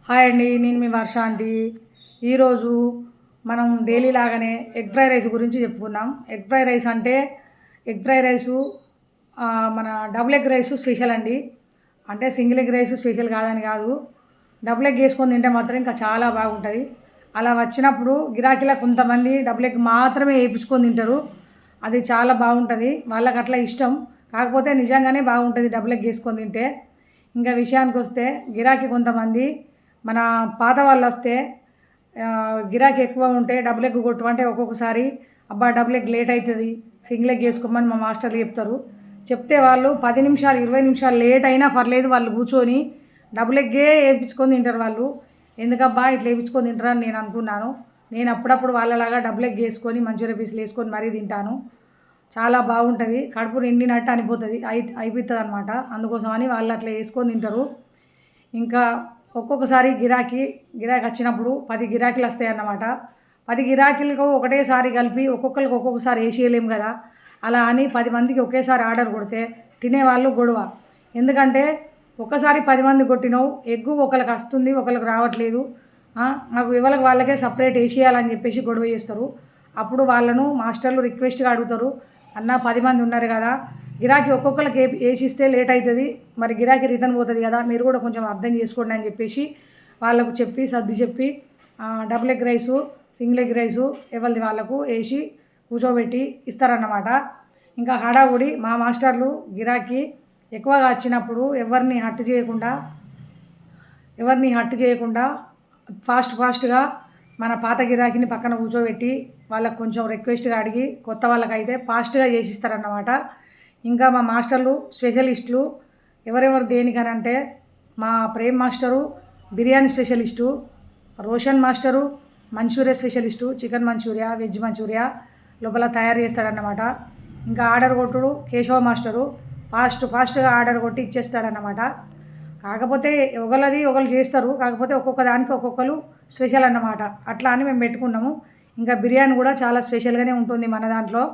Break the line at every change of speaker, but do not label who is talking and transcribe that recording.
Hi అండి, నేను మీ వర్ష అండి. ఈరోజు మనం డైలీ లాగానే ఎగ్ ఫ్రై రైస్ గురించి చెప్పుకుందాం. ఎగ్ ఫ్రై రైస్ అంటే ఎగ్ ఫ్రై రైసు మన డబుల్ ఎగ్ రైస్ స్పెషల్ అండి. అంటే సింగిల్ ఎగ్ రైస్ స్పెషల్ కాదని కాదు, డబుల్ ఎగ్ వేసుకొని తింటే మాత్రం ఇంకా చాలా బాగుంటుంది. అలా వచ్చినప్పుడు గిరాకీలో కొంతమంది డబుల్ ఎగ్ మాత్రమే వేయించుకొని తింటారు. అది చాలా బాగుంటుంది, వాళ్ళకి అట్లా ఇష్టం. కాకపోతే నిజంగానే బాగుంటుంది డబుల్ ఎగ్ వేసుకొని తింటే. ఇంకా విషయానికి వస్తే గిరాకీ కొంతమంది మన పాత వాళ్ళు వస్తే గిరాకీ ఎక్కువ ఉంటే డబుల్ ఎగ్ కొట్టమంటే ఒక్కొక్కసారి అబ్బా డబుల్ ఎగ్ లేట్ అవుతుంది, సింగిల్ ఎగ్ వేసుకోమని మా మాస్టర్లు చెప్తారు. చెప్తే వాళ్ళు 10 నిమిషాలు 20 నిమిషాలు లేట్ అయినా పర్లేదు, వాళ్ళు కూర్చొని డబుల్ ఎగ్గే వేయించుకొని తింటారు వాళ్ళు. ఎందుకబ్బా ఇట్లా వేయించుకొని తింటారని నేను అనుకున్నాను. నేను అప్పుడప్పుడు వాళ్ళలాగా డబుల్ ఎగ్ వేసుకొని మంచూరియా పీసులు వేసుకొని మరీ తింటాను. చాలా బాగుంటుంది, కడుపు నిండినట్టు అయిపోతుంది అయిపోతుంది అనమాట. అందుకోసం అని వాళ్ళు అట్లా వేసుకొని తింటారు. ఇంకా ఒక్కొక్కసారి గిరాకీ వచ్చినప్పుడు 10 గిరాకీలు వస్తాయి అన్నమాట. 10 గిరాకీలకు ఒకటేసారి కలిపి ఒక్కొక్కరికి ఒక్కొక్కసారి వేసేయలేము కదా. అలా అని 10 మందికి ఒకేసారి ఆర్డర్ కొడితే తినేవాళ్ళు గొడవ. ఎందుకంటే ఒక్కసారి 10 మంది కొట్టినావు, ఎగ్గు ఒకరికి వస్తుంది ఒకరికి రావట్లేదు, మాకు ఎవరికి వాళ్ళకే సపరేట్ వేసేయాలని చెప్పేసి గొడవ చేస్తారు. అప్పుడు వాళ్ళను మాస్టర్లు రిక్వెస్ట్గా అడుగుతారు, అన్న 10 మంది ఉన్నారు కదా, గిరాకీ ఒక్కొక్కరికి వేసిస్తే లేట్ అవుతుంది, మరి గిరాకీ రిటర్న్ పోతుంది కదా, మీరు కూడా కొంచెం అర్థం చేసుకోండి అని చెప్పేసి వాళ్ళకు చెప్పి సర్ది చెప్పి double egg rice single egg rice ఎవరిది వాళ్ళకు వేసి కూర్చోబెట్టి ఇస్తారన్నమాట. ఇంకా హడావుడి మా మాస్టర్లు గిరాకీ ఎక్కువగా వచ్చినప్పుడు ఎవరిని హట్టు చేయకుండా ఫాస్ట్గా మన పాత గిరాకీని పక్కన కూర్చోబెట్టి వాళ్ళకు కొంచెం రిక్వెస్ట్గా అడిగి కొత్త వాళ్ళకైతే ఫాస్ట్గా చేసిస్తారన్నమాట. ఇంకా మా మాస్టర్లు స్పెషలిస్టులు ఎవరెవరు దేనికనంటే మా Prem master biryani specialist, Roshan master manchurian specialist, chicken manchurian veg manchurian లోపల తయారు చేస్తాడన్నమాట. ఇంకా ఆర్డర్ కొట్టుడు కేశవ మాస్టరు ఫాస్ట్గా ఆర్డర్ కొట్టి ఇచ్చేస్తాడన్నమాట. కాకపోతే ఒకరు చేస్తారు, కాకపోతే ఒక్కొక్క దానికి ఒక్కొక్కరు స్పెషల్ అన్నమాట. అట్లా అని మేము పెట్టుకున్నాము. ఇంకా బిర్యానీ కూడా చాలా స్పెషల్గానే ఉంటుంది మన దాంట్లో.